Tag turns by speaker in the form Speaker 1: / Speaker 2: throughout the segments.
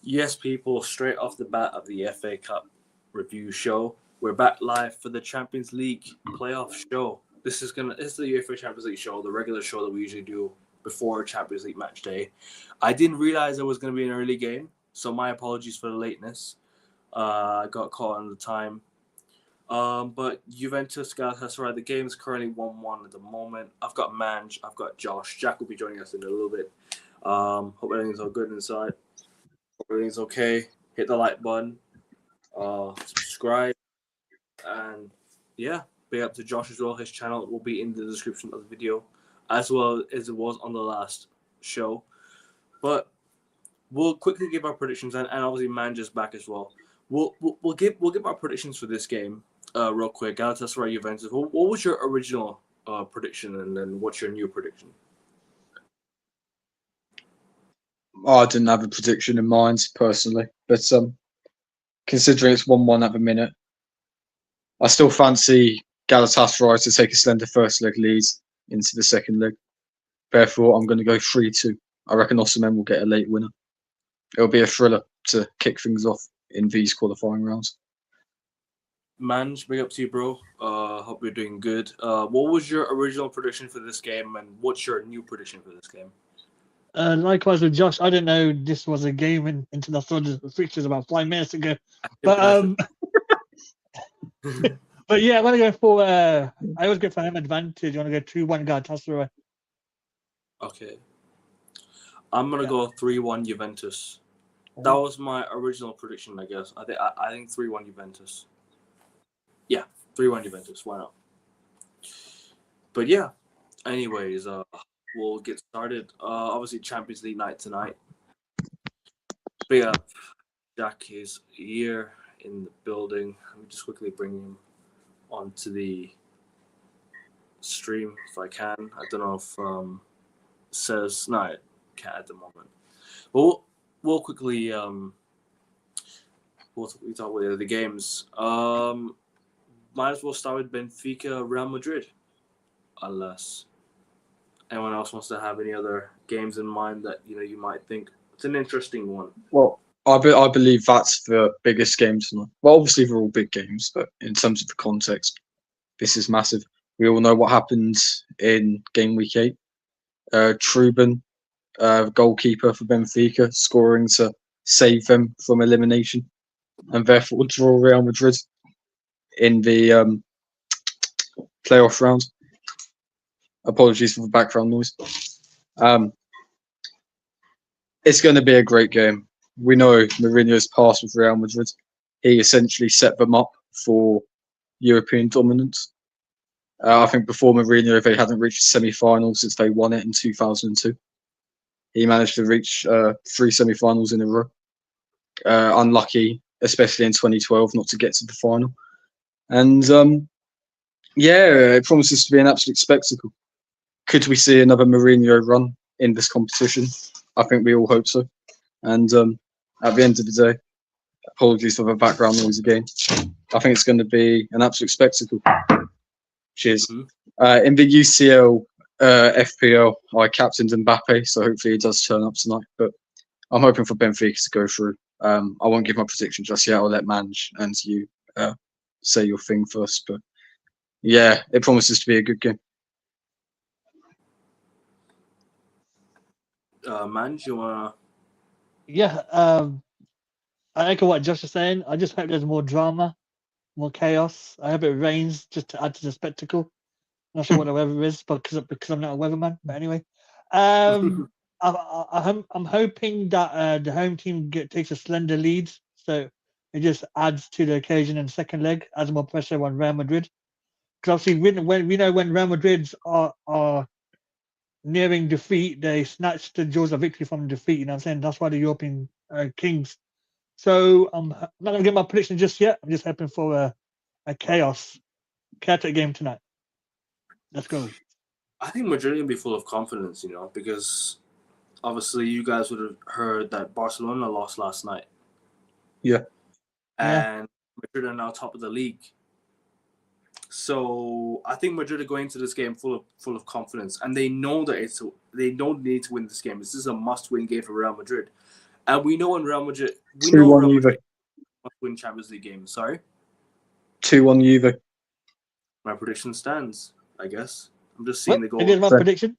Speaker 1: Yes, people, straight off the bat of the FA Cup review show, we're back live for the Champions League playoff show. This is the UEFA Champions League show, the regular show that we usually do before Champions League match day. I didn't realize it was gonna be an early game, so my apologies for the lateness. I got caught on the time. But Juventus Galatasaray, the game is currently 1-1 at the moment. I've got Manj, I've got Josh. Jack will be joining us in a little bit. Hope everything's all good inside. Everything's okay. Hit the like button, subscribe, and yeah, big up to Josh as well. His channel will be in the description of the video, as well as it was on the last show. But we'll quickly give our predictions, and obviously Man just back as well. We'll give our predictions for this game, real quick. Galatasaray Juventus. What was your original prediction, and then what's your new prediction?
Speaker 2: I didn't have a prediction in mind personally, but considering it's 1-1 at the minute, I still fancy Galatasaray to take a slender first leg lead into the second leg. Therefore, I'm going to go 3-2. I reckon Osimhen will get a late winner. It'll be a thriller to kick things off in these qualifying rounds.
Speaker 1: Manj, big up to you, bro. Hope you're doing good. What was your original prediction for this game, and what's your new prediction for this game?
Speaker 3: Likewise with Josh, I didn't know this was a game into the thought of the fixtures about 5 minutes ago. But but yeah, I'm gonna go for I always go for home advantage. I want to go 2-1 Galatasaray.
Speaker 1: Okay. I'm gonna go 3-1 Juventus. That was my original prediction, I guess. I think 3-1 Juventus. Yeah, 3-1 Juventus. Why not? But yeah, anyways, we'll get started. Obviously, Champions League night tonight. Big up. Jack is here in the building. Let me just quickly bring him onto the stream if I can. I don't know if says no, I can't at the moment. But we'll quickly we'll talk about the games. Might as well start with Benfica Real Madrid, unless anyone else wants to have any other games in mind that you might think it's an interesting one.
Speaker 2: Well, I believe that's the biggest game tonight. Well, obviously they're all big games, but in terms of the context, this is massive. We all know what happened in game week 8. Truben, goalkeeper for Benfica, scoring to save them from elimination, and therefore draw Real Madrid in the playoff round. Apologies for the background noise. It's going to be a great game. We know Mourinho's past with Real Madrid. He essentially set them up for European dominance. I think before Mourinho, they hadn't reached the semi-final since they won it in 2002. He managed to reach 3 semi-finals in a row. Unlucky, especially in 2012, not to get to the final. And it promises to be an absolute spectacle. Could we see another Mourinho run in this competition? I think we all hope so. And at the end of the day, apologies for the background noise again. I think it's going to be an absolute spectacle. Cheers. Mm-hmm. In the UCL FPL, I captained Mbappe, so hopefully he does turn up tonight. But I'm hoping for Benfica to go through. I won't give my prediction just yet. I'll let Manj and you say your thing first. But yeah, it promises to be a good game.
Speaker 1: Manj, you wanna?
Speaker 3: Yeah, I echo what Josh is saying. I just hope there's more drama, more chaos. I hope it rains just to add to the spectacle. I'm not sure what the weather is, but because I'm not a weatherman. But anyway, I'm hoping that the home team takes a slender lead, so it just adds to the occasion in the second leg, adds more pressure on Real Madrid. Because obviously, when Real Madrid are nearing defeat, they snatch the jaws of victory from defeat. You know what I'm saying? That's why the European kings. So I'm not going to get my prediction just yet. I'm just hoping for a chaotic game tonight. Let's go.
Speaker 1: I think Madrid will be full of confidence, because obviously you guys would have heard that Barcelona lost last night.
Speaker 2: Yeah.
Speaker 1: And Madrid are now top of the league. So I think Madrid are going into this game full of confidence, and they know that they don't need to win this game. This is a must-win game for Real Madrid. And we know in Real Madrid,
Speaker 2: 2-1 Juve.
Speaker 1: must win Champions League games. Sorry,
Speaker 2: 2-1 Juve.
Speaker 1: my prediction stands. I guess I'm just
Speaker 3: What?
Speaker 1: seeing the goal.
Speaker 3: Against my
Speaker 2: Right.
Speaker 3: prediction?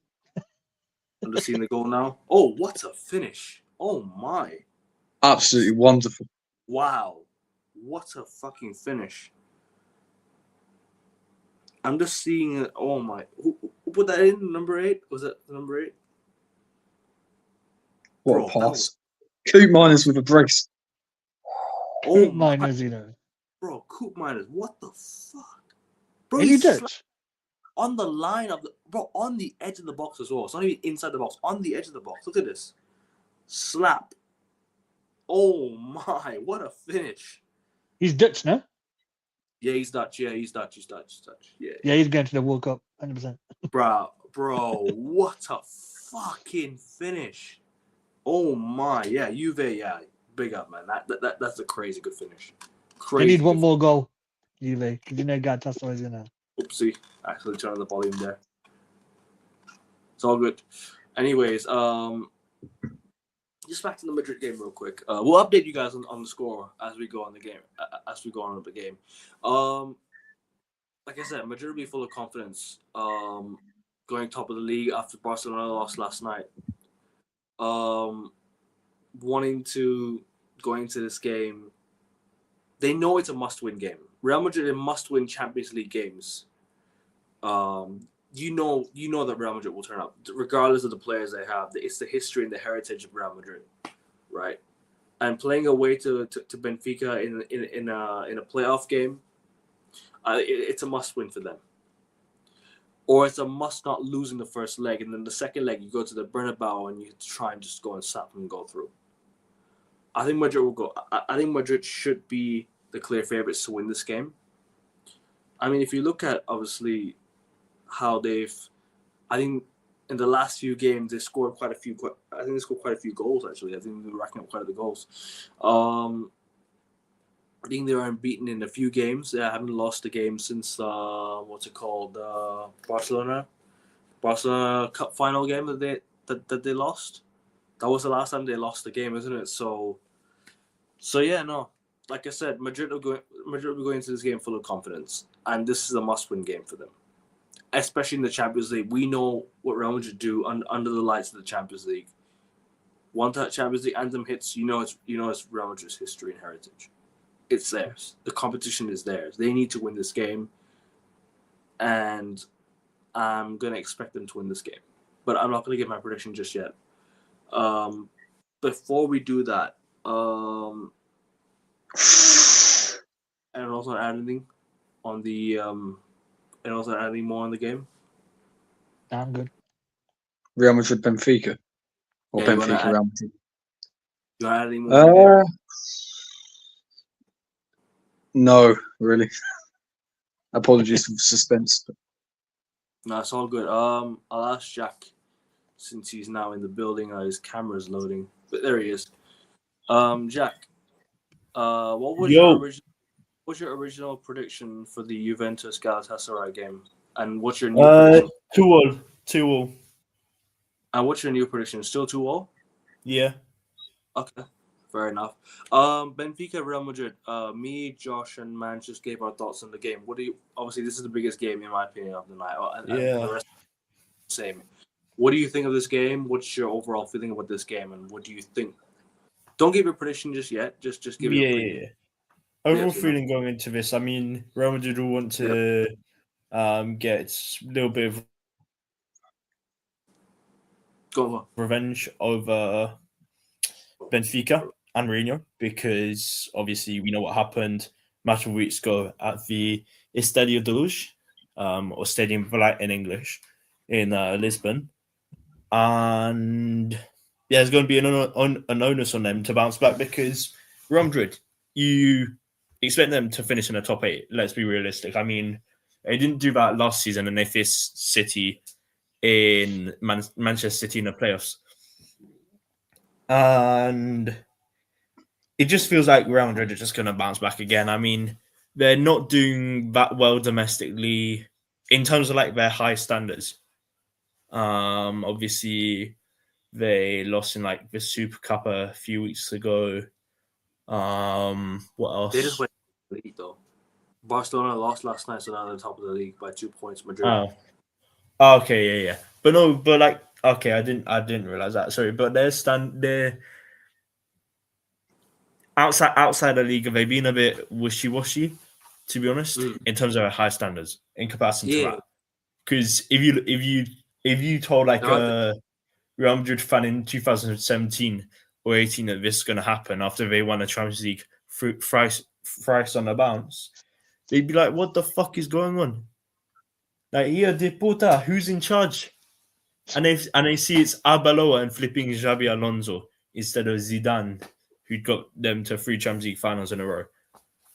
Speaker 1: I'm just seeing the goal now. Oh, what a finish! Oh my!
Speaker 2: Absolutely wonderful.
Speaker 1: Wow, what a fucking finish! I'm just seeing it. Oh my! Who put that in? Number 8? Was it number 8?
Speaker 2: What
Speaker 1: Bro,
Speaker 2: a
Speaker 1: that
Speaker 2: pass.
Speaker 1: was-
Speaker 2: Coop Miners with a brace.
Speaker 1: Oh
Speaker 3: Mine
Speaker 1: my!
Speaker 3: was, you know.
Speaker 1: Bro, Coop Miners, what the fuck? Bro,
Speaker 3: Are you
Speaker 1: he's
Speaker 3: Dutch?
Speaker 1: on the line of the on the edge of the box as well. It's not even inside the box, on the edge of the box. Look at this. Slap. Oh my, what a finish.
Speaker 3: He's Dutch, no?
Speaker 1: Yeah, he's Dutch. Yeah, he's Dutch. Yeah.
Speaker 3: Yeah, he's going to the World Cup, 100%.
Speaker 1: Bro, what a fucking finish. Oh my, yeah, Juve, yeah. Big up, man. That's a crazy good finish. Crazy.
Speaker 3: They need one
Speaker 1: good
Speaker 3: more goal, Juve, because you know Galatasaray is going to.
Speaker 1: Oopsie, actually turn the volume there. It's all good. Anyways, just back to the Madrid game real quick. We'll update you guys on the score as we go on the game. Like I said, Madrid will be full of confidence. Going top of the league after Barcelona lost last night. Wanting to go into this game, they know it's a must-win game. Real Madrid must-win Champions League games. You know that Real Madrid will turn up, regardless of the players they have. It's the history and the heritage of Real Madrid, right? And playing away to Benfica in a playoff game, it's a must-win for them. Or it's a must not lose in the first leg, and then the second leg you go to the Bernabeu and you try and just go and slap them and go through. I think Madrid will go. I think Madrid should be the clear favourites to win this game. I mean, if you look at obviously how I think in the last few games they scored quite a few. I think they scored quite a few goals actually. I think they're racking up quite a few goals. I think they were unbeaten in a few games. They haven't lost a game since Barcelona Cup final game that they lost. That was the last time they lost the game, isn't it? So yeah, no. Like I said, Madrid will be going into this game full of confidence, and this is a must-win game for them, especially in the Champions League. We know what Real Madrid do under the lights of the Champions League. Once that Champions League anthem hits, you know it's Real Madrid's history and heritage. It's theirs. The competition is theirs. They need to win this game, and I'm gonna expect them to win this game. But I'm not gonna give my prediction just yet. Before we do that, and also add anything on the and also add anything more on the game.
Speaker 3: I'm good.
Speaker 2: Real Madrid, Benfica. Or
Speaker 1: Yeah, you wanna
Speaker 2: Benfica,
Speaker 1: add-
Speaker 2: Real Madrid.
Speaker 1: You want to add any more? On the game?
Speaker 2: No, really. Apologies for the suspense. But
Speaker 1: No, it's all good. I'll ask Jack since he's now in the building. His camera's loading, but there he is. Jack, what was your original prediction for the Juventus Galatasaray game? And what's your new prediction?
Speaker 4: 2-2. 2-2.
Speaker 1: And what's your new prediction? Still 2-2?
Speaker 4: Yeah.
Speaker 1: Okay, fair enough. Benfica Real Madrid. Me, Josh, and Man just gave our thoughts on the game. Obviously, this is the biggest game in my opinion of the night. And
Speaker 4: Yeah.
Speaker 1: the rest same. What do you think of this game? What's your overall feeling about this game? And what do you think? Don't give your prediction just yet. Just give your prediction.
Speaker 4: Yeah. Overall
Speaker 1: Yeah,
Speaker 4: feeling going into this, I mean, Real Madrid will want to get a little bit of
Speaker 1: Go on.
Speaker 4: revenge over Benfica and Mourinho, because obviously we know what happened a matter of weeks ago at the Estadio de Luz, or Stadium Villa in English, in Lisbon. And yeah, there's going to be an onus on them to bounce back, because Real Madrid, you expect them to finish in the top 8. Let's be realistic. I mean, they didn't do that last season, and they faced City in Manchester City in the playoffs. And it just feels like Real Madrid are just going to bounce back again. I mean, they're not doing that well domestically in terms of like their high standards. Obviously, They lost in like the Super Cup a few weeks ago. What else?
Speaker 1: They just went to the league though. Barcelona lost last night, so now they're top of the league by 2 points. Madrid.
Speaker 4: Oh, okay, yeah. But no, but like, okay, I didn't realize that. Sorry, but they're outside the league. They've been a bit wishy-washy, to be honest, in terms of their high standards in comparison to that. Because if you told like a Real Madrid fan in 2017 or 18 that this is going to happen after they won the Champions League thrice on the bounce, they'd be like, "What the fuck is going on?" Like, here, de puta, who's in charge? And they see it's Arbeloa and flipping Xabi Alonso instead of Zidane, who got them to 3 Champions League finals in a row.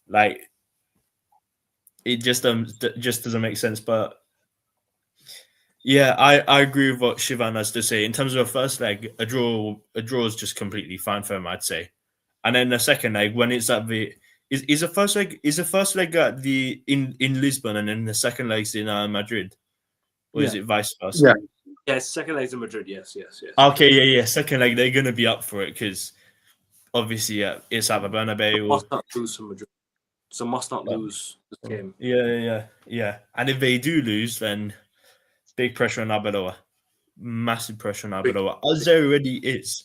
Speaker 4: Like, it just doesn't make sense. But yeah, I agree with what Shivan has to say. In terms of the first leg, a draw is just completely fine for him, I'd say. And then the second leg, when it's at the is the first leg at the in Lisbon, and then the second leg's in Madrid, or is it vice versa?
Speaker 1: Yeah, second leg's in Madrid. Yes.
Speaker 4: Okay, yeah. Second leg, they're gonna be up for it because obviously, it's at the Bernabeu.
Speaker 1: Must not lose to Madrid, so must not lose this game.
Speaker 4: Yeah. And if they do lose, then big pressure on Arbeloa, massive pressure on Arbeloa, as there already is,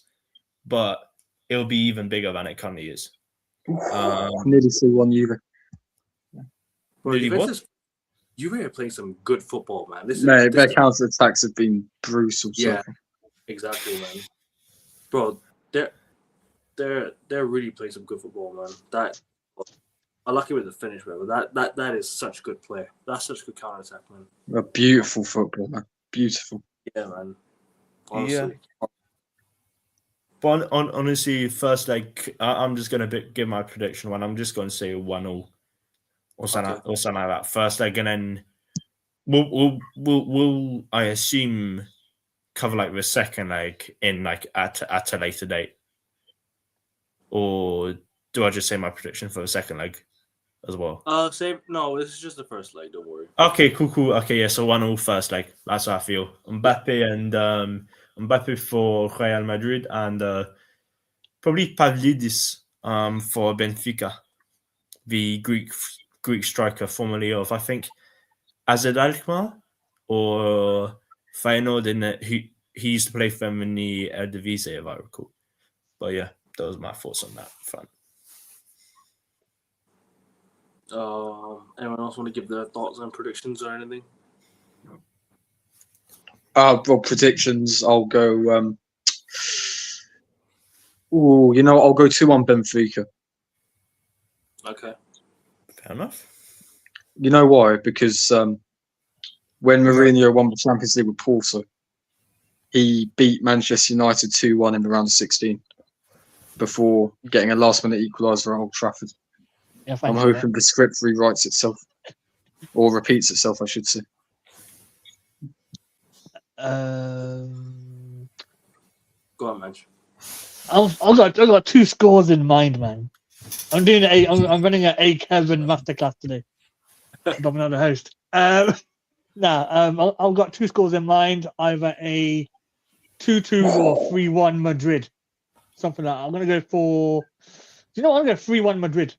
Speaker 4: but it'll be even bigger than it currently is.
Speaker 2: Nearly 3-1 Juve.
Speaker 1: Juve are playing some good football, man.
Speaker 2: Their counter attacks have been brutal.
Speaker 1: Yeah, exactly, man. Bro, they're really playing some good football, man. I'm lucky with the finish, man. But that is such good play. That's such good counter attack, man.
Speaker 2: A beautiful football, man. Beautiful.
Speaker 1: Yeah, man. Honestly.
Speaker 4: Yeah. But honestly, first leg, I'm just going to give my prediction one. I'm just going to say 1-0 or something like that. First leg, and then we'll I assume cover like the second leg in like at a later date. Or do I just say my prediction for the second leg as well?
Speaker 1: No, this is just the first leg. Don't worry.
Speaker 4: Okay, cool. Okay, yeah. So 1-0 first leg. That's how I feel. Mbappe for Real Madrid, and probably Pavlidis for Benfica, the Greek striker formerly of, I think, AZ Alkmaar or Feyenoord. He used to play for them in the Eredivisie, if I recall. But yeah, those are my thoughts on that front.
Speaker 1: Anyone else want to give their thoughts on predictions or anything?
Speaker 2: Well, predictions. I'll go. I'll go 2-1 Benfica.
Speaker 1: Okay.
Speaker 4: Fair enough.
Speaker 2: You know why? Because when Mourinho won the Champions League with Porto, he beat Manchester United 2-1 in the round of 16 before getting a last-minute equaliser at Old Trafford. Yeah, I'm hoping the script rewrites itself, or repeats itself, I should say.
Speaker 1: Go on, man.
Speaker 3: I've got 2 scores in mind, man. I'm running an A Kevin masterclass today. But I'm not the host. I've got 2 scores in mind. Either a 2-2 or 3-1 Madrid, something like that. I'm gonna go for. I'm gonna go 3-1 Madrid.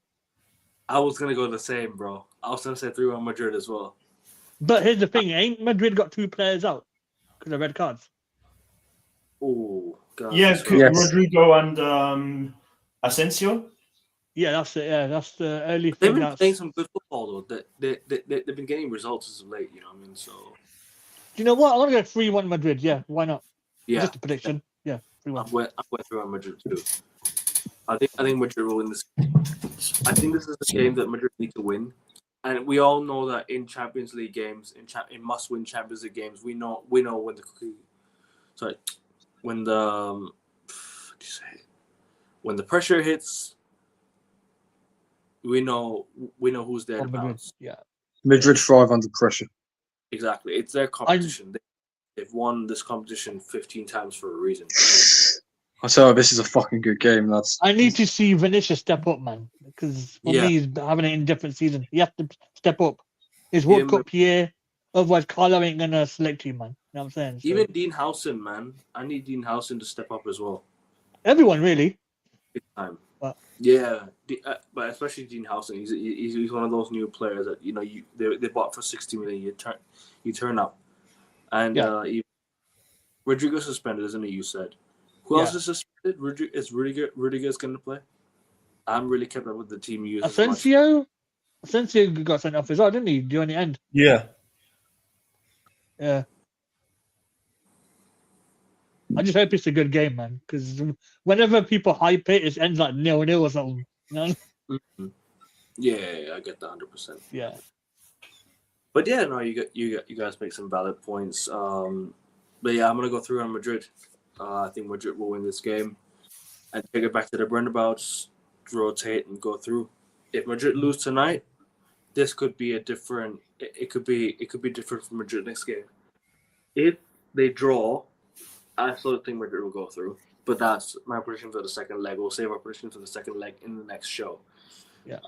Speaker 1: I was gonna go the same, bro. I was gonna say 3-1 Madrid as well.
Speaker 3: But here's the thing: ain't Madrid got 2 players out because of red cards?
Speaker 1: Oh, God.
Speaker 4: Yes, Rodrigo and Asensio.
Speaker 3: Yeah, that's it. Yeah, that's the early
Speaker 1: thing. They've
Speaker 3: been
Speaker 1: playing some good football though. They've been getting results as of late. You know what I mean? So.
Speaker 3: Do you know what? I'm gonna go 3-1 Madrid. Yeah, why not?
Speaker 1: Yeah.
Speaker 3: Just a prediction. Yeah, 3-1.
Speaker 1: I'm going 3-1 Madrid too. I think Madrid will win this. I think this is the game that Madrid need to win, and we all know that in Champions League games, in must-win Champions League games, we know when the pressure hits, we know who's there to bounce.
Speaker 3: Yeah,
Speaker 2: Madrid thrive under pressure.
Speaker 1: Exactly, it's their competition. They've won this competition 15 times for a reason.
Speaker 2: I tell you, this is a fucking good game, lads.
Speaker 3: I need to see Vinicius step up, man, because for me, he's having an indifferent season. He has to step up. His World Cup year, otherwise Carlo ain't gonna select you, man. know what I'm saying? So,
Speaker 1: Even Dean Howson, man. I need Dean Howson to step up as well.
Speaker 3: everyone really.
Speaker 1: Big time.
Speaker 3: But
Speaker 1: Yeah, but especially Dean Howson. He's one of those new players that they bought for 60 million. You turn up, and Rodrigo suspended, isn't he? You said. Who else is suspended? Is Rudiger's going to play? I haven't really kept up with the team use as much.
Speaker 3: Asensio got sent off as well, didn't he? During the end.
Speaker 4: Yeah.
Speaker 3: Yeah. I just hope it's a good game, man. Because whenever people hype it, it ends like 0-0 or something. You know?
Speaker 1: Mm-hmm. Yeah, I get that 100%.
Speaker 3: Yeah.
Speaker 1: But yeah, no, you guys make some valid points. But yeah, I'm gonna go through on Madrid. I think Madrid will win this game and take it back to the roundabouts, rotate and go through. If Madrid lose tonight, this could be a different. It could be different from Madrid next game. If they draw, I still think Madrid will go through. But that's my prediction for the second leg. We'll save our prediction for the second leg in the next show.
Speaker 3: Yeah.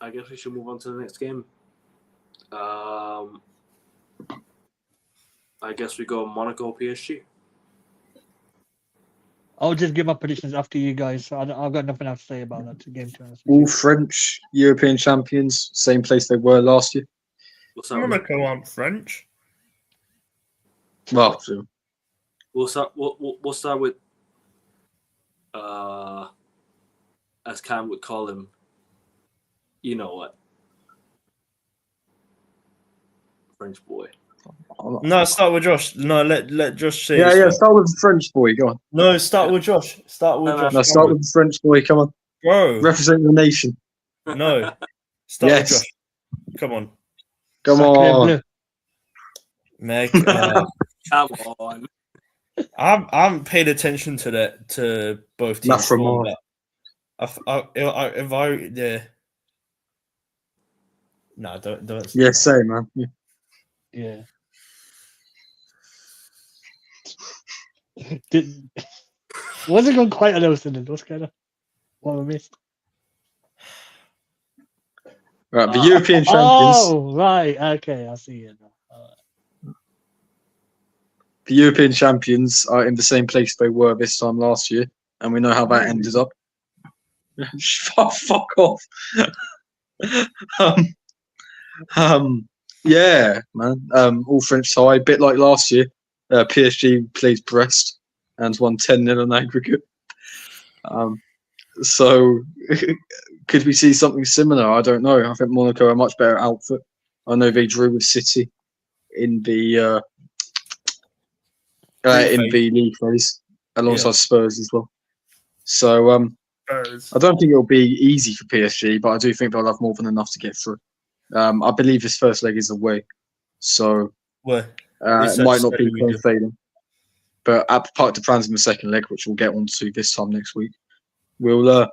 Speaker 1: I guess we should move on to the next game. I guess we go Monaco PSG.
Speaker 3: I'll just give my predictions after you guys. So I've got nothing else to say about that game. To us.
Speaker 2: All French European champions, same place they were last year.
Speaker 1: What's up?
Speaker 4: Monaco aren't French.
Speaker 2: Well,
Speaker 1: We'll start with as Cam would call him. You know what? French boy.
Speaker 4: No, start with Josh. No, let Josh say.
Speaker 2: yeah. Start with the French boy. Go on.
Speaker 4: No, start with Josh. Start with Josh.
Speaker 2: No, start with the French boy. Come on.
Speaker 4: Bro.
Speaker 2: Represent the nation.
Speaker 4: No. Start with Josh. Come on.
Speaker 2: Come on.
Speaker 4: Meg.
Speaker 1: Come on.
Speaker 4: I haven't paid attention to that to both teams.
Speaker 2: Not from all.
Speaker 4: If I yeah. No, don't.
Speaker 2: Yeah, same man.
Speaker 3: Yeah. Wasn't going quite enough in it. What's kind of what I missed?
Speaker 2: Right, the European champions.
Speaker 3: Oh, right. Okay, I see it now.
Speaker 2: The European champions are in the same place they were this time last year, and we know how that ended up. Fuck off. Yeah, man. All French side, bit like last year. PSG plays Brest and won 10-0 on aggregate. So, could we see something similar? I don't know. I think Monaco are a much better outfit. I know they drew with City in the league phase alongside Spurs as well. So, I don't think it'll be easy for PSG, but I do think they'll have more than enough to get through. I believe this first leg is away, so it might not be plain sailing. But at Parc des Princes in the second leg, which we'll get onto this time next week, I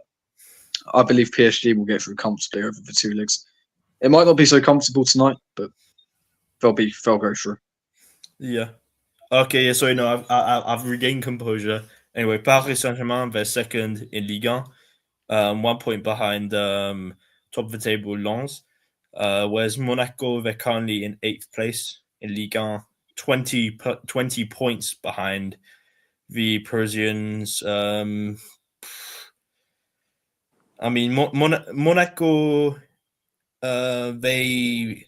Speaker 2: believe PSG will get through comfortably over the 2 legs. It might not be so comfortable tonight, but they'll go through.
Speaker 4: Yeah. Okay. Yeah. So I've regained composure. Anyway, Paris Saint-Germain, they're second in Ligue 1, 1 point behind top of the table Lens. Whereas Monaco, they're currently in 8th place in Ligue 1, 20 points behind the Parisians. I mean, Monaco, they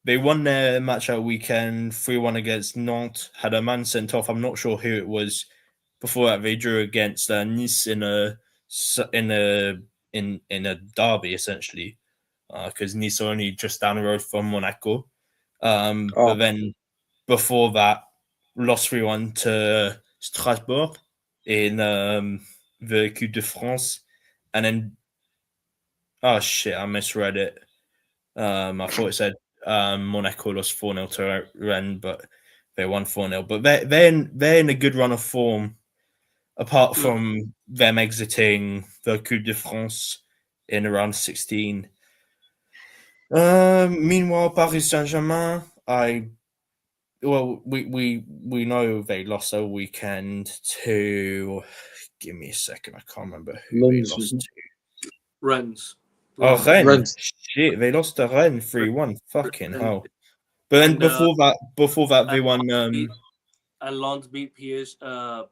Speaker 4: won their match at weekend 3-1 against Nantes. Had a man sent off. I'm not sure who it was. Before that, they drew against Nice in a derby essentially, because Nice are only just down the road from Monaco. But then before that, lost 3-1 to Strasbourg in the Coupe de France, and then I misread it. I thought it said Monaco lost 4-0 to Rennes, but they won 4-0. But they're in a good run of form, apart from them exiting the Coupe de France in around 16. Meanwhile, Paris Saint-Germain, we know they lost a weekend to. Give me a second, I can't remember who they lost to.
Speaker 1: Rennes.
Speaker 4: Oh, Rennes.
Speaker 2: Rennes.
Speaker 4: Shit, they lost to Rennes 3-1. Fucking hell. But then
Speaker 1: And,
Speaker 4: before that, they won
Speaker 1: and Lens beat Paris FC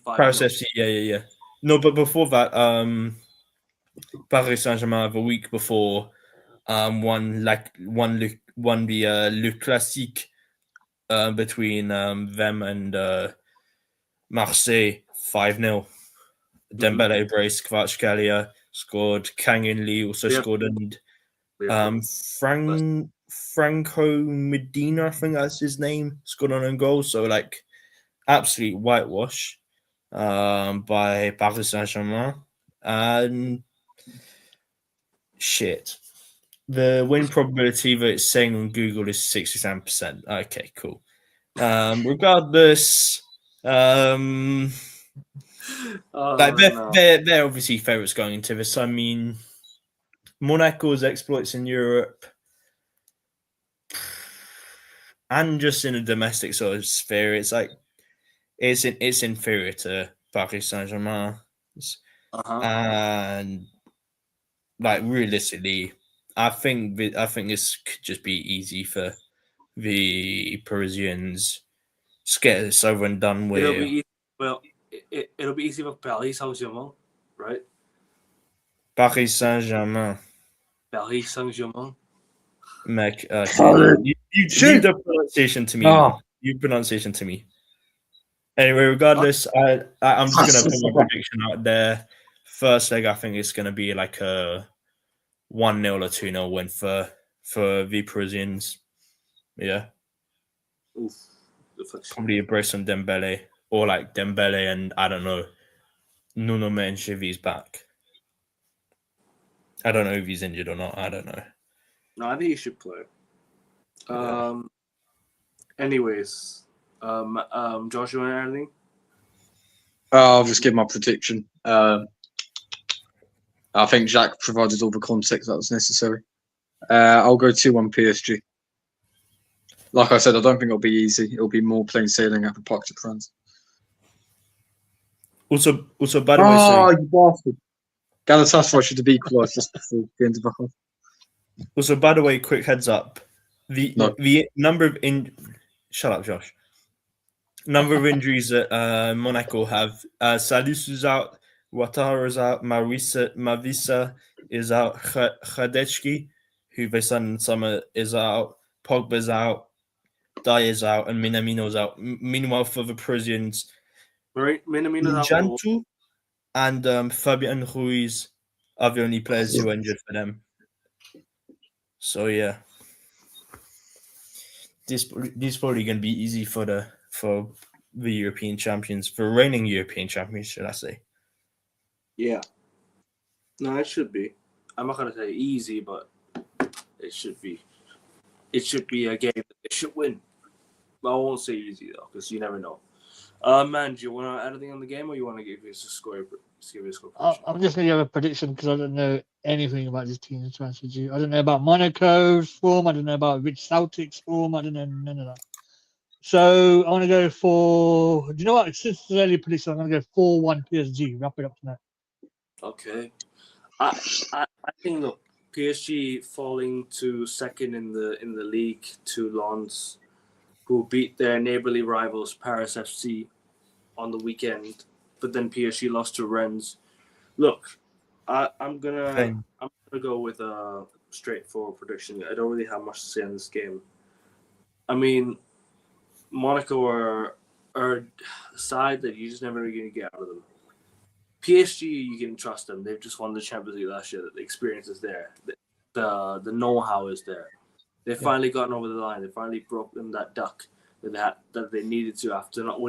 Speaker 1: 5-0.
Speaker 4: Paris FC. Yeah. No, but before that, Paris Saint-Germain the week before won the Le Classique between them and Marseille 5-0. Dembele brace, Kvaratskhelia scored, Kang In Lee also scored, and Franco Medina, I think that's his name, scored on own goal. So like absolute whitewash by Paris Saint-Germain. And shit. The win probability that it's saying on Google is 67%. Okay, cool. Regardless, they're obviously favourites going into this. I mean, Monaco's exploits in Europe and just in a domestic sort of sphere, it's like it's inferior to Paris Saint-Germain, and like realistically, I think this could just be easy for the Parisians. Just get this over and done with.
Speaker 1: It'll be easy. Well, it'll be easy for Paris Saint-Germain, right?
Speaker 4: Paris Saint-Germain.
Speaker 1: Paris Saint-Germain.
Speaker 4: Mec, you the pronunciation to me.
Speaker 2: Oh.
Speaker 4: You pronunciation to me. Anyway, regardless, I'm just gonna put my prediction out there. First leg, I think it's gonna be like a 1-0 or 2-0 win for the Parisians. Yeah.
Speaker 1: Oof.
Speaker 4: Probably a brace on Dembele, or like Dembele and I don't know, Nuno Mendes back. I don't know if he's injured or not. I don't know.
Speaker 1: No, I think he should play. Anyways, Josh, you want to add anything?
Speaker 2: I'll just give my prediction. I think Jacques provided all the context that was necessary. I'll go 2-1 PSG. Like I said, I don't think it'll be easy. It'll be more plain sailing at the Parc des Princes.
Speaker 4: Also, by the way, sorry.
Speaker 2: You bastard. Galatasaray should have equalised just before the end of the half.
Speaker 4: Also, by the way, quick heads up. The number of shut up, Josh. Number of injuries that Monaco have. Salus is out. Ouattara is out. Mavisa is out. Khadechki, who they signed in summer, is out. Pogba's out. Dye is out. And Minamino's out. Meanwhile, for the Parisians,
Speaker 1: Minamino's out.
Speaker 4: Jantu and Fabian Ruiz are the only players who are injured for them. So yeah, this is probably going to be easy for the European champions, for reigning European champions, should I say?
Speaker 1: Yeah. No, it should be. I'm not going to say easy, but it should be. It should be a game that they should win. But I won't say easy though, because you never know. Man, do you want to add anything on the game, or you want to give us a score?
Speaker 3: I'm just going to give a prediction because I don't know anything about this team. To answer you, I don't know about Monaco's form. I don't know about Rich Celtic's form. I don't know none of that. So I want to go for. Do you know what? Since it's early prediction, I'm going to go 4-1 PSG. Wrap it up tonight.
Speaker 1: Okay. I think look, PSG falling to second in the league to Lens, who beat their neighbourly rivals Paris FC on the weekend, but then PSG lost to Rennes. Look, I'm gonna go with a straightforward prediction. I don't really have much to say on this game. I mean, Monaco are a side that you just never really gonna get out of them. PSG, you can trust them. They've just won the Champions League last year. The experience is there. The know-how is there. They've finally gotten over the line. They finally broken that duck that they needed to after not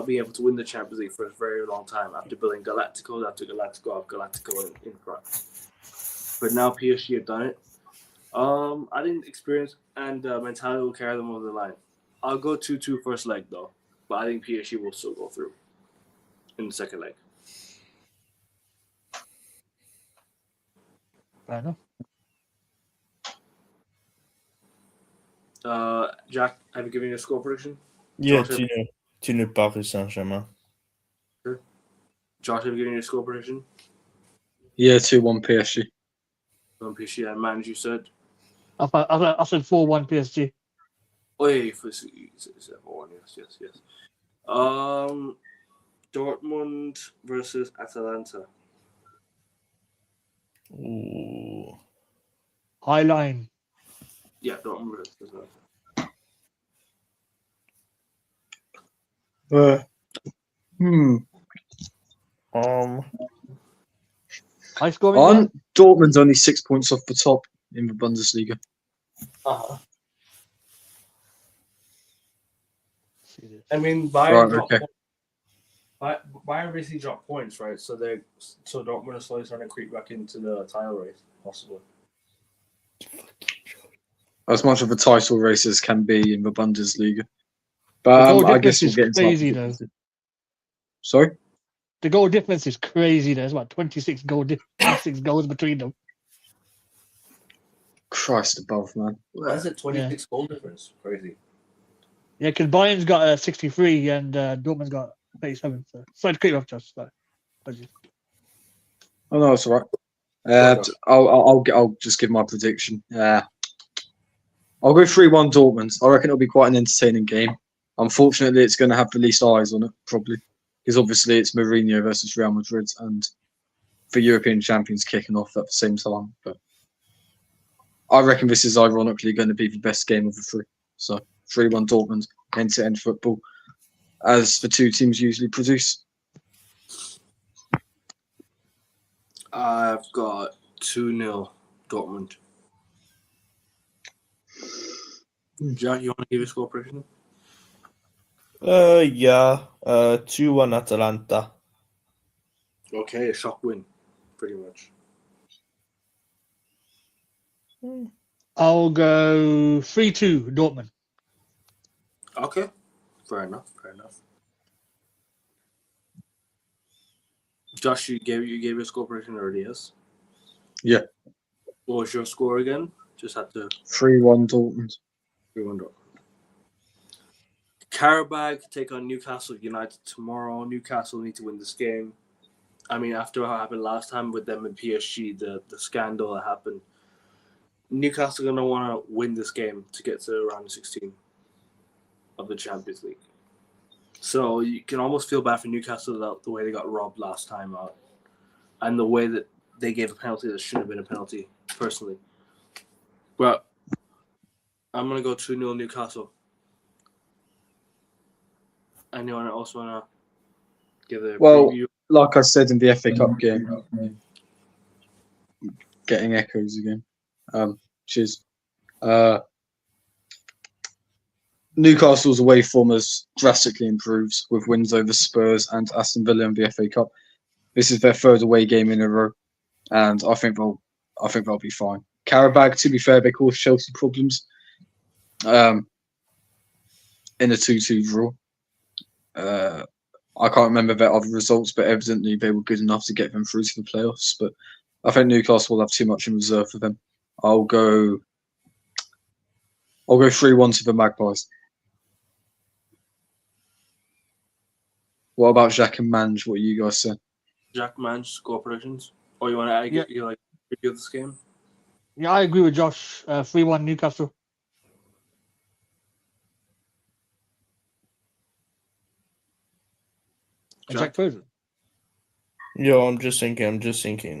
Speaker 1: being able to win the Champions League for a very long time, after building Galacticos after Galactico in front. But now PSG have done it. I think experience and mentality will carry them over the line. I'll go 2-2 first leg though, but I think PSG will still go through in the second leg.
Speaker 3: Fair enough.
Speaker 1: Jack, have you given your score prediction?
Speaker 4: Yeah, 2-0 Paris Saint-Germain.
Speaker 1: Sure. Josh, have you given your score prediction?
Speaker 2: Yeah, 2-1 PSG.
Speaker 1: 1 PSG, and man, as you said.
Speaker 3: I said 4-1 PSG.
Speaker 1: Oh, yeah, for one. Yes. Dortmund versus Atalanta.
Speaker 4: Ooh.
Speaker 3: High line.
Speaker 1: Yeah, Dortmund versus Atalanta.
Speaker 3: High scoring.
Speaker 2: Aren't Dortmund's only 6 points off the top in the Bundesliga?
Speaker 1: Uh-huh.
Speaker 3: See this.
Speaker 1: I mean, Bayern
Speaker 2: Right, okay.
Speaker 1: Bayern basically dropped points, right? So Dortmund is slowly starting to creep back into the title race, possibly.
Speaker 2: As much of a title race as can be in the Bundesliga.
Speaker 3: The
Speaker 2: But
Speaker 3: goal
Speaker 2: I guess
Speaker 3: difference
Speaker 2: we'll
Speaker 3: is
Speaker 2: get into
Speaker 3: crazy,
Speaker 2: that.
Speaker 3: though.
Speaker 2: Sorry?
Speaker 3: The goal difference is crazy. There's about 26 goals between them.
Speaker 2: Christ above, man.
Speaker 1: Why is it 26 goal difference? Crazy.
Speaker 3: Yeah, because Bayern's got 63 and Dortmund's got 37. So sorry to cut you off, Josh. Sorry. Apologies.
Speaker 2: Oh no, it's all right.
Speaker 1: Josh.
Speaker 2: I'll just give my prediction. I'll go 3-1 Dortmund. I reckon it'll be quite an entertaining game. Unfortunately, it's going to have the least eyes on it, probably, because obviously it's Mourinho versus Real Madrid, and the European champions kicking off at the same time. But I reckon this is ironically going to be the best game of the three. So 3-1 Dortmund, end-to-end football, as the two teams usually produce.
Speaker 1: I've got 2-0 Dortmund. Jack, you want to give a score prediction?
Speaker 4: Yeah. 2-1 Atalanta.
Speaker 1: Okay, a shock win, pretty much.
Speaker 3: I'll go 3-2 Dortmund.
Speaker 1: Okay, fair enough. Josh, you gave your score prediction already, yes?
Speaker 2: Yeah.
Speaker 1: What was your score again? Just had to
Speaker 2: 3-1 Dortmund.
Speaker 1: 3-1 Dortmund. Karabakh take on Newcastle United tomorrow. Newcastle need to win this game. I mean, after what happened last time with them and PSG, the scandal that happened, Newcastle are going to want to win this game to get to round 16 of the Champions League. So you can almost feel bad for Newcastle the way they got robbed last time out and the way that they gave a penalty that shouldn't have been a penalty, personally. But I'm going to go 2-0 Newcastle. Anyone else want to give a preview?
Speaker 2: Like I said in the FA Cup game, getting echoes again. Cheers. Newcastle's away form has drastically improved with wins over Spurs and Aston Villa in the FA Cup. This is their third away game in a row, and I think they'll be fine. Karabakh, to be fair, they caused Chelsea problems in a 2-2 draw. I can't remember their other results, but evidently they were good enough to get them through to the playoffs. But I think Newcastle will have too much in reserve for them. I'll go 3-1 to the Magpies. What about Jacques and Mange? What do you guys say?
Speaker 1: Jack Mange, score predictions? Or you want to add review this game?
Speaker 3: Yeah, I agree with Josh. 3-1 Newcastle. Jack Frozen.
Speaker 4: Yeah, I'm just thinking.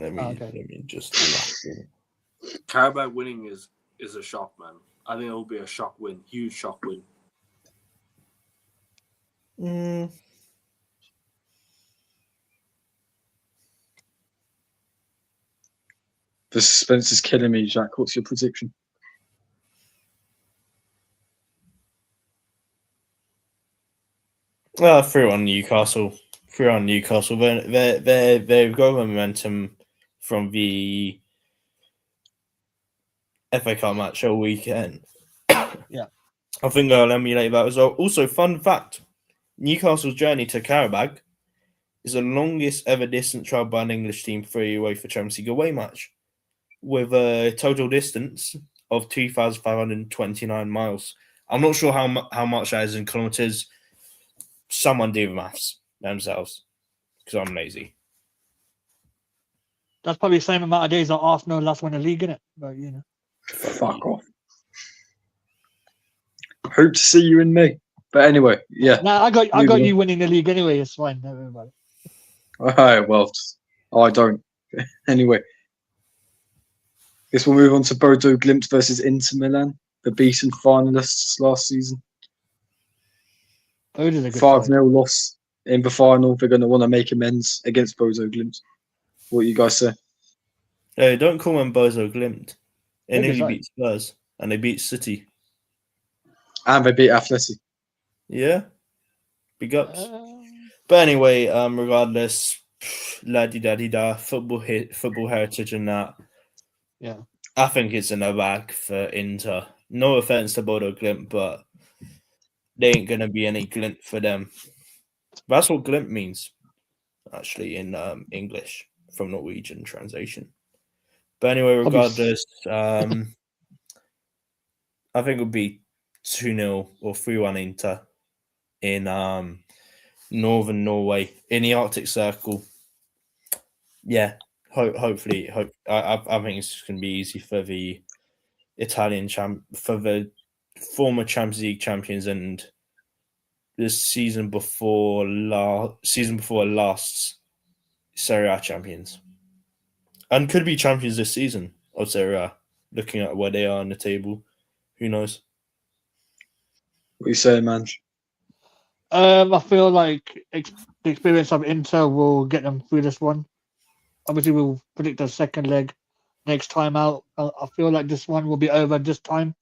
Speaker 4: Let me just.
Speaker 1: Karabakh winning is a shock, man. I think it will be a shock win, huge shock win.
Speaker 2: The suspense is killing me, Jack. What's your prediction?
Speaker 4: Well, 3-1 Newcastle. 3-1 Newcastle. They've got momentum from the FA Cup match all weekend.
Speaker 3: Yeah.
Speaker 4: I think I'll emulate that as well. Also, fun fact, Newcastle's journey to Karabakh is the longest ever distance travelled by an English team for a UEFA Champions League away match, with a total distance of 2,529 miles. I'm not sure how much that is in kilometres. Someone do the maths themselves, because I'm lazy.
Speaker 3: That's probably the same amount of days that Arsenal last won the league, innit? But, you know.
Speaker 2: Fuck off. Hope to see you in May. But anyway, yeah.
Speaker 3: Nah, I got
Speaker 2: Moving
Speaker 3: you winning the league anyway. It's fine. Don't worry about it.
Speaker 2: Alright, well, I don't. Anyway, guess we'll move on to Bodo Glimt versus Inter Milan, the beaten finalists last season.
Speaker 3: Bode's a good
Speaker 2: 5-0
Speaker 3: side.
Speaker 2: loss in the final. They're going to want to make amends against Bodo Glimt. What do you guys say?
Speaker 4: Hey, don't call them Bozo Glimt. They
Speaker 3: They're good
Speaker 4: nearly
Speaker 3: side.
Speaker 4: beat Spurs and they beat City.
Speaker 2: And they beat Atleti.
Speaker 4: Yeah, big ups.
Speaker 3: Uh,
Speaker 4: But anyway, regardless, la di da di da, football heritage and that.
Speaker 3: yeah.
Speaker 4: I think it's in the bag for Inter. No offense to Bodo Glimt, but they ain't gonna be any glint for them. That's what glint means, actually, in English from Norwegian translation. But anyway, regardless, I think it'll be 2-0 or 3-1 Inter in northern Norway in the Arctic Circle. Yeah, hopefully, I think it's going to be easy for the Italian for the former Champions League champions and the season before last Serie A champions, and could be champions this season of Serie A. Looking at where they are on the table, who knows?
Speaker 2: What are you saying, man?
Speaker 3: I feel like the experience of Inter will get them through this one. Obviously, we'll predict the second leg next time out. I feel like this one will be over this time.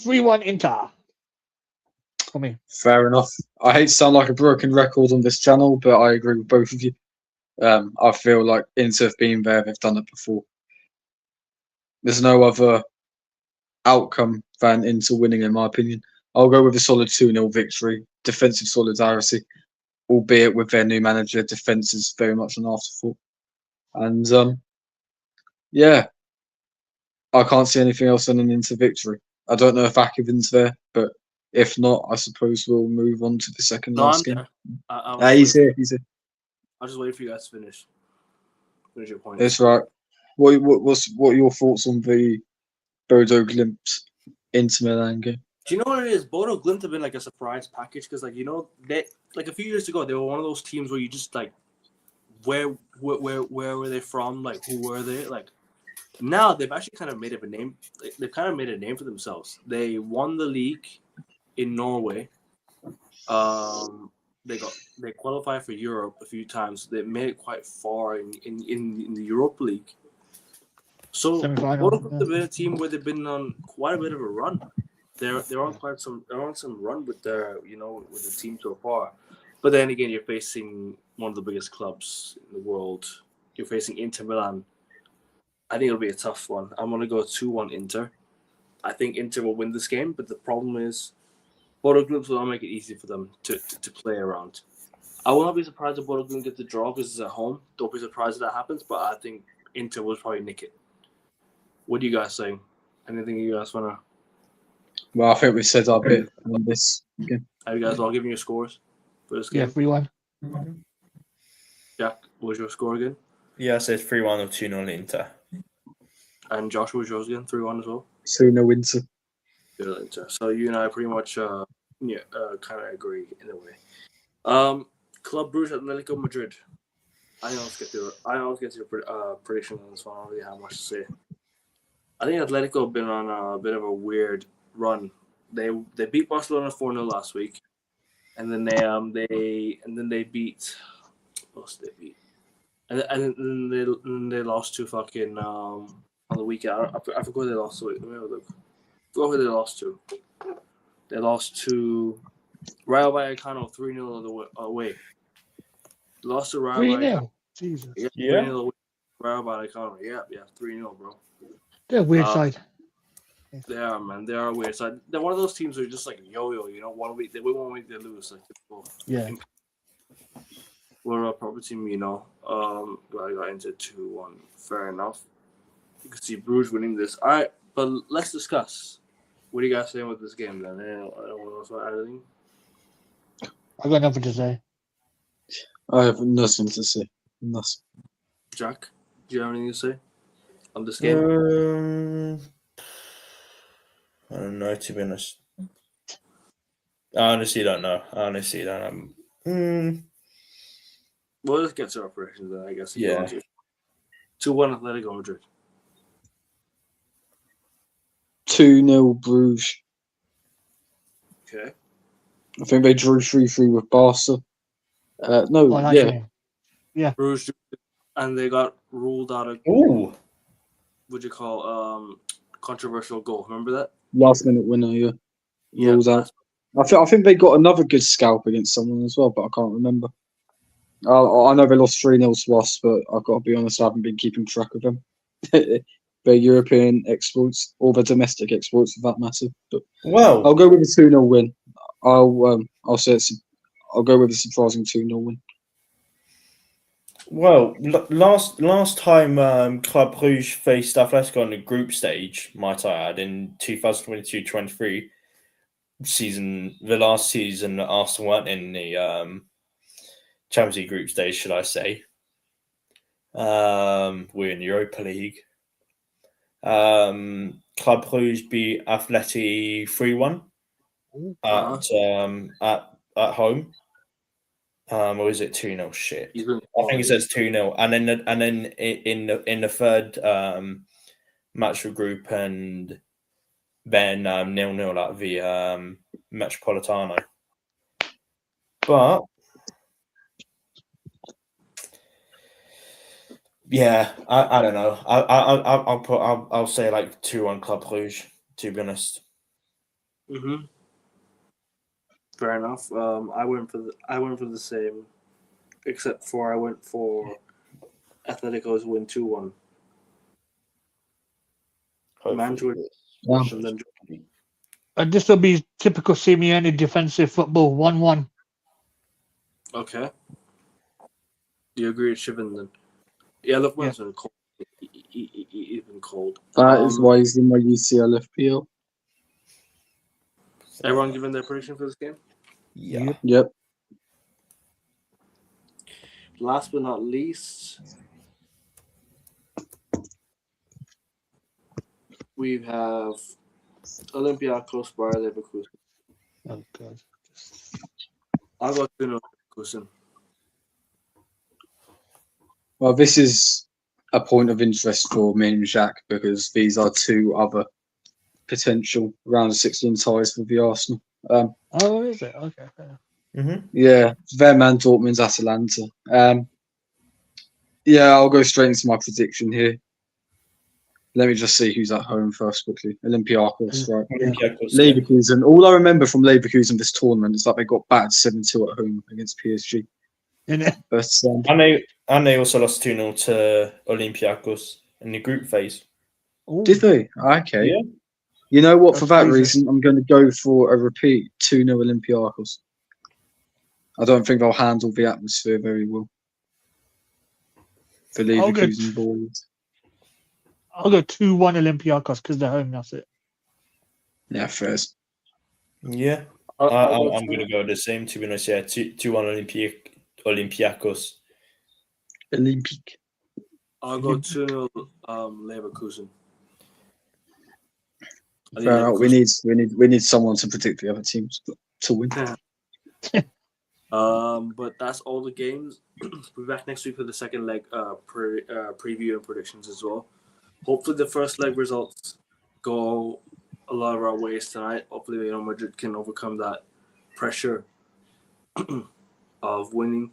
Speaker 3: 3-1 Inter for me.
Speaker 2: Fair enough. I hate to sound like a broken record on this channel, but I agree with both of you. I feel like Inter have been there, they've done it before. There's no other outcome than Inter winning, in my opinion. I'll go with a solid 2-0 victory, defensive solidarity, albeit with their new manager. Defense is very much an afterthought. And yeah, I can't see anything else than an Inter victory. I don't know if Akivin's there, but if not, I suppose we'll move on to the second last game. He's here.
Speaker 1: I'll just wait for you guys to finish. Finish your point.
Speaker 2: That's right. What are your thoughts on the Bodo Glimt Inter Milan game?
Speaker 1: Do you know what it is? Bodo Glimt have been like a surprise package because, like, you know, they like a few years ago they were one of those teams where you just like, where were they from? Like, who were they? Like, now they've actually kind of made up a name. They've kind of made a name for themselves. They won the league in Norway. They qualified for Europe a few times. They made it quite far in the Europa League. So Bodo Glimt have been a team where they've been on quite a bit of a run. They're on some run with with the team so far. But then again, you're facing one of the biggest clubs in the world. You're facing Inter Milan. I think it'll be a tough one. I'm gonna go 2-1 Inter. I think Inter will win this game, but the problem is Bodo Glimt will not make it easy for them to play around. I will not be surprised if Bodo Glimt gets the draw because it's at home. Don't be surprised if that happens, but I think Inter will probably nick it. What do you guys think? Anything you guys wanna?
Speaker 2: Well, I think we said our bit on this game.
Speaker 1: Have you guys all given your scores for this game?
Speaker 3: Yeah, 3-1.
Speaker 1: Jack, what was your score again?
Speaker 4: Yeah, I said 3-1 or 2-0 Inter.
Speaker 1: And Josh, what was yours again? 3-1 as well?
Speaker 2: 2-0 Inter.
Speaker 1: Inter. So you and I pretty much kind of agree in a way. Club Brugge, Atletico Madrid. I always get your prediction on this one. I don't really have much to say. I think Atletico have been on a bit of a weird run. They beat Barcelona 4-0 last week, and then they beat. What else did they beat? And then they lost to fucking on the weekend. I forgot who they lost to. Let me have a look. I forgot who they lost to. They lost to Rayo Vallecano 3-0 away. Lost to Rayo Vallecano.
Speaker 3: 3-0. Jesus.
Speaker 1: Yeah,
Speaker 4: Yeah.
Speaker 1: 3-0 away. Rayo Vallecano. Yeah, 3-0, bro.
Speaker 3: They're a weird side.
Speaker 1: They are, man. They are weird. So they're one of those teams who are just like yo-yo. You know, 1 week they win, 1 week they lose. Like,
Speaker 3: Yeah.
Speaker 1: We're a proper team, you know. Glad I got into 2-1. Fair enough. You can see Bruges winning this. All right, but let's discuss. What are you guys saying with this game then? Anyone else want anything?
Speaker 3: I got nothing to say.
Speaker 2: I have nothing to say. Nothing.
Speaker 1: Jack, do you have anything to say on this game?
Speaker 4: I don't know, to be honest. I honestly don't know.
Speaker 1: Well, let's get to our predictions then, I guess.
Speaker 4: Yeah.
Speaker 1: 2-1 Atletico Madrid.
Speaker 2: 2-0 Bruges.
Speaker 1: Okay.
Speaker 2: I think they drew 3-3 with Barca. No,
Speaker 3: Oh, nice
Speaker 2: yeah.
Speaker 3: game.
Speaker 1: Bruges, and they got ruled out of
Speaker 4: Ooh.
Speaker 1: what you call controversial goal. Remember that?
Speaker 2: Last minute winner, yeah.
Speaker 1: Yeah.
Speaker 2: Rules out. I think they got another good scalp against someone as well, but I can't remember. I know they lost 3-0 to us, but I've got to be honest, I haven't been keeping track of them. Their European exploits, or their domestic exploits for that matter. But
Speaker 4: Well,
Speaker 2: I'll go with a 2-0 win. I'll say I'll go with a surprising 2-0 win.
Speaker 4: Well, last time Club Brugge faced Atletico on the group stage, might I add, in 2022-23 season, the last season that Arsenal weren't in the Champions League group stage, should I say. We're in the Europa League. Club Brugge beat Atleti 3-1 at home. Or is it 2-0? Shit. I think it says 2-0. And then in the third match for group, and then 0-0 at the Metropolitano. But yeah, I don't know. I'll say like 2-1 Club Brugge, to be honest.
Speaker 1: Mm-hmm. Fair enough. I went for the same, except for I went for Atletico's win 2-1. Manchester,
Speaker 2: Wow.
Speaker 1: and then
Speaker 3: And this will be typical Simeone defensive football, 1-1.
Speaker 1: okay. Do you agree with Shivan then? Yeah, look,
Speaker 3: Yeah.
Speaker 1: been cold. Even cold.
Speaker 2: That is why he's in my UCL FPL.
Speaker 1: Everyone giving their prediction for this game?
Speaker 4: Yeah.
Speaker 2: Yep.
Speaker 1: Last but not least, we have Olympiacos Bayer Leverkusen.
Speaker 3: Oh, God.
Speaker 1: I'll go 2-0 Leverkusen.
Speaker 2: Well, this is a point of interest for me and Jacques because these are two other potential round of 16 ties for the Arsenal.
Speaker 3: Oh, is it? Okay.
Speaker 4: Mm-hmm.
Speaker 2: Yeah, them and Dortmund's Atalanta. Yeah, I'll go straight into my prediction here. Let me just see who's at home first quickly. Olympiacos, right?
Speaker 4: Olympiacos,
Speaker 2: Leverkusen. All I remember from Leverkusen this tournament is that they got battered 7-2 at home against PSG. But
Speaker 4: and they also lost 2-0 to Olympiacos in the group phase.
Speaker 3: Ooh.
Speaker 2: did they? Okay.
Speaker 4: Yeah.
Speaker 2: You know what? For
Speaker 3: That's
Speaker 2: that
Speaker 3: crazy.
Speaker 2: reason, I'm going to go for a repeat 2-0 Olympiacos. I don't think they'll handle the atmosphere very well. For
Speaker 3: I'll go
Speaker 2: Leverkusen boys.
Speaker 3: I'll go 2-1 Olympiacos because they're home. That's it.
Speaker 2: Yeah, first.
Speaker 4: Yeah.
Speaker 1: I'll
Speaker 4: I'm going to go the same, to be honest. Yeah, 2-1 Olympiacos.
Speaker 2: Olympique.
Speaker 1: I'll go 2-0 Leverkusen.
Speaker 2: Fair enough. We need someone to predict the other teams to win.
Speaker 1: But that's all the games. We'll be back next week for the second leg preview and predictions as well. Hopefully the first leg results go a lot of our ways tonight. Hopefully, Madrid can overcome that pressure of winning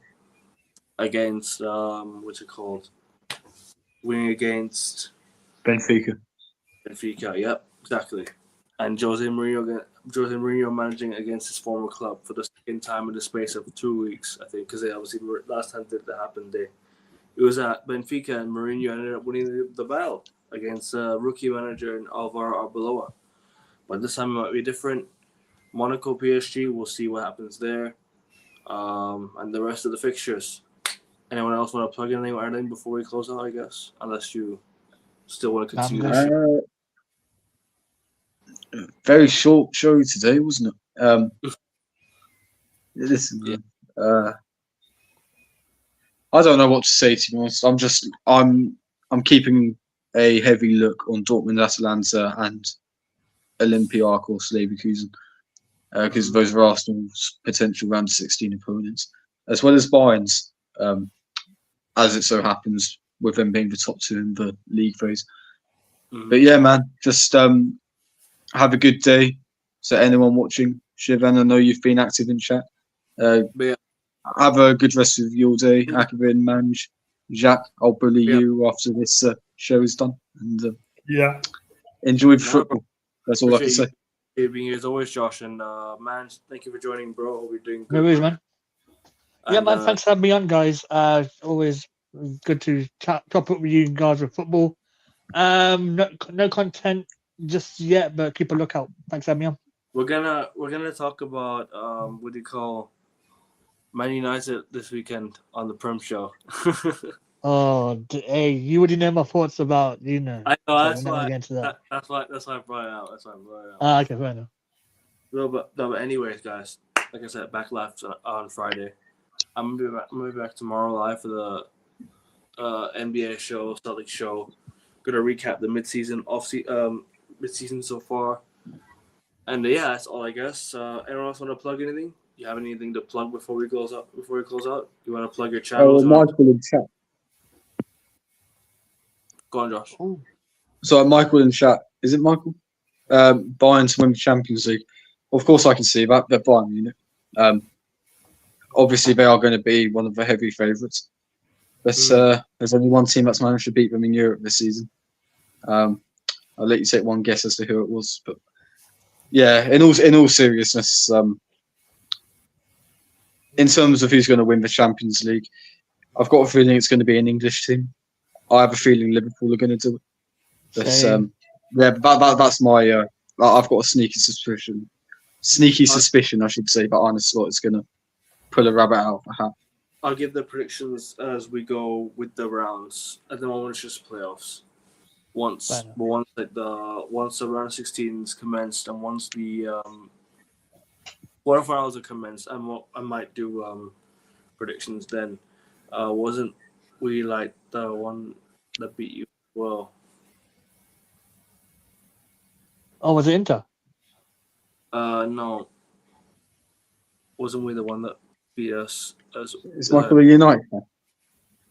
Speaker 1: against what's it called? Winning against
Speaker 2: Benfica.
Speaker 1: Benfica. Yep, exactly. And Jose Mourinho managing against his former club for the second time in the space of 2 weeks, I think, because they obviously last time that happened, it was at Benfica, and Mourinho ended up winning the battle against rookie manager Alvaro Arbeloa. But this time it might be different. Monaco, PSG, we'll see what happens there, and the rest of the fixtures. Anyone else want to plug in anything before we close out? I guess, unless you still want to continue. The show.
Speaker 2: Very short show today, wasn't it? Listen, man, I don't know what to say, to be honest. I'm keeping a heavy look on Dortmund, Atalanta, and Olympiacos, Leverkusen, because those are Arsenal's potential round of 16 opponents, as well as Bayern's, as it so happens, with them being the top two in the league phase. But yeah, man, just have a good day. So anyone watching, Shivan, I know you've been active in chat. Have a good rest of your day, Akabin, Manj, Jacques. I'll bully you after this show is done. And enjoy the football. That's all I can say.
Speaker 1: Being here as always, Josh, and man, thank you for joining, bro. Hope you're doing good.
Speaker 3: No worries, man.
Speaker 1: And,
Speaker 3: yeah, man. Thanks for having me on, guys. Always good to top up with you guys with football. No content just yet, but keep a lookout. Thanks for having me on.
Speaker 1: We're gonna talk about what do you call Man United this weekend on the Prem show.
Speaker 3: Hey, you already know my thoughts about
Speaker 1: I know that's why I brought it out.
Speaker 3: Okay, fair enough.
Speaker 1: No, but anyways, guys, like I said, back live on Friday. I'm gonna be back tomorrow live for the NBA show, Celtics show. Gonna recap the mid-season so far. And yeah, that's all I guess. Anyone else want to plug anything? You have anything to plug before we close out? You want to plug your channels?
Speaker 2: Michael in chat.
Speaker 1: Go on, Josh.
Speaker 3: Ooh.
Speaker 2: So Michael in chat. Is it Michael? Bayern to win the Champions League. Of course, I can see that. They're Bayern Munich. Obviously, they are going to be one of the heavy favourites. But there's only one team that's managed to beat them in Europe this season. I'll let you take one guess as to who it was. But yeah, in all seriousness, in terms of who's going to win the Champions League, I've got a feeling it's going to be an English team. I have a feeling Liverpool are going to do it. But, that's my. I've got a sneaky suspicion, I should say, but Arne Slot is going to pull a rabbit out of the hat.
Speaker 1: I'll give the predictions as we go with the rounds. At the moment, it's just playoffs. Once the round of 16s commenced, and once the quarterfinals are commenced, I might do predictions then. Wasn't we like the one that beat you? Well,
Speaker 3: was it Inter?
Speaker 1: No. Wasn't we the one that beat us?
Speaker 2: It's Michael a United fan.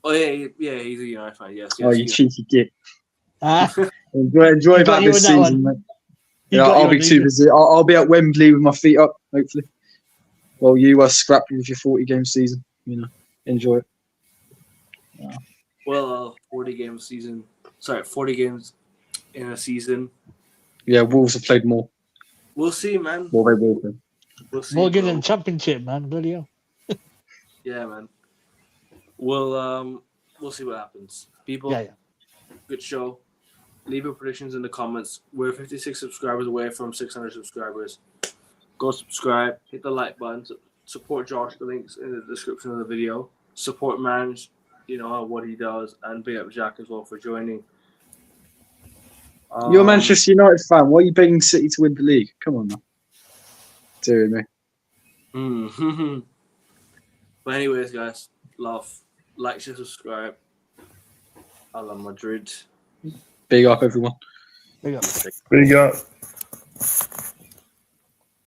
Speaker 1: Oh yeah, he's a United fan. Yes.
Speaker 2: Oh, you cheeky git. Enjoy that this season, mate. Yeah, I'll be too busy. I'll be at Wembley with my feet up, hopefully. Well, you are scrappy with your 40-game season. Enjoy it.
Speaker 1: Yeah. Well, 40 games in a season.
Speaker 2: Yeah, Wolves have played more.
Speaker 1: We'll see, man.
Speaker 2: Well, they will be.
Speaker 1: We'll see,
Speaker 3: more than Championship, man. Bloody hell.
Speaker 1: Yeah, man. We'll see what happens. People, good show. Leave your predictions in the comments. We're 56 subscribers away from 600 subscribers. Go subscribe. Hit the like button. Support Josh. The link's in the description of the video. Support Manj, what he does. And big up Jack as well for joining.
Speaker 2: You're a Manchester United fan. Why are you begging City to win the league? Come on, man. Dear me.
Speaker 1: Mm-hmm. But anyways, guys, love. Like, share, subscribe. I love Madrid.
Speaker 2: Big up, everyone.
Speaker 3: Big up.
Speaker 4: Big up.